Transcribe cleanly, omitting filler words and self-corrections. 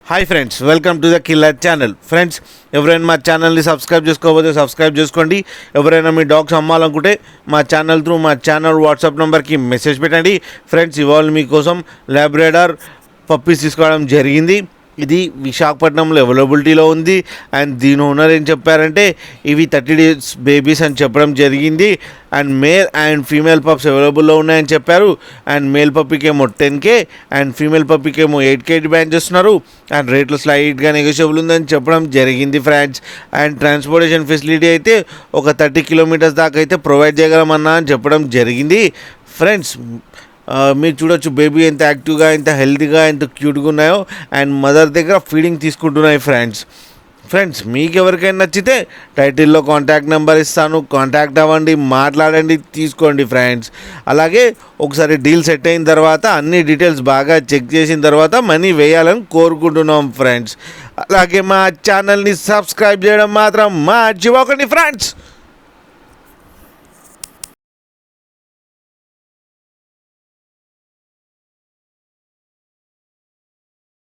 Hi friends, welcome to the killer channel. Friends, ఎవరైనా మా ఛానల్ని సబ్స్క్రైబ్ చేసుకోకపోతే సబ్స్క్రైబ్ చేసుకోండి. ఎవరైనా మీ డాగ్స్ అమ్మాలనుకుంటే మా ఛానల్ వాట్సాప్ నెంబర్కి మెసేజ్ పెట్టండి. ఫ్రెండ్స్, ఇవాళ మీకోసం లాబ్రాడార్ పప్పీస్ తీసుకోవడం జరిగింది. ఇది విశాఖపట్నంలో అవైలబిలిటీలో ఉంది. అండ్ దీని ఓనర్ ఏం చెప్పారంటే ఇవి 30 days బేబీస్ అని చెప్పడం జరిగింది. And male and female pups అవైలబుల్లో ఉన్నాయని చెప్పారు. అండ్ మేల్ పప్పీకి ఏమో 10K అండ్ ఫీమేల్ పప్పీకి ఏమో 8K డిమాండ్ చేస్తున్నారు. అండ్ రేట్లు స్లైట్గా నెగోషియబుల్ ఉందని చెప్పడం జరిగింది ఫ్రెండ్స్. అండ్ ట్రాన్స్పోర్టేషన్ ఫెసిలిటీ అయితే ఒక 30 kilometers దాకా అయితే ప్రొవైడ్ చేయగలమన్నా అని చెప్పడం జరిగింది. ఫ్రెండ్స్, మీరు చూడొచ్చు బేబీ ఎంత యాక్టివ్గా, ఎంత హెల్తీగా, ఎంత క్యూట్గా ఉన్నాయో. అండ్ మదర్ దగ్గర ఫీడింగ్ తీసుకుంటున్నాయి ఫ్రెండ్స్, మీకు ఎవరికైనా నచ్చితే టైటిల్లో కాంటాక్ట్ నెంబర్ ఇస్తాను, కాంటాక్ట్ అవ్వండి, మాట్లాడండి, తీసుకోండి ఫ్రెండ్స్. అలాగే ఒకసారి డీల్ సెట్ అయిన తర్వాత అన్ని డీటెయిల్స్ బాగా చెక్ చేసిన తర్వాత మనీ వేయాలని కోరుకుంటున్నాం ఫ్రెండ్స్. అలాగే మా ఛానల్ని సబ్స్క్రైబ్ చేయడం మాత్రం మర్చిపోకండి ఫ్రెండ్స్.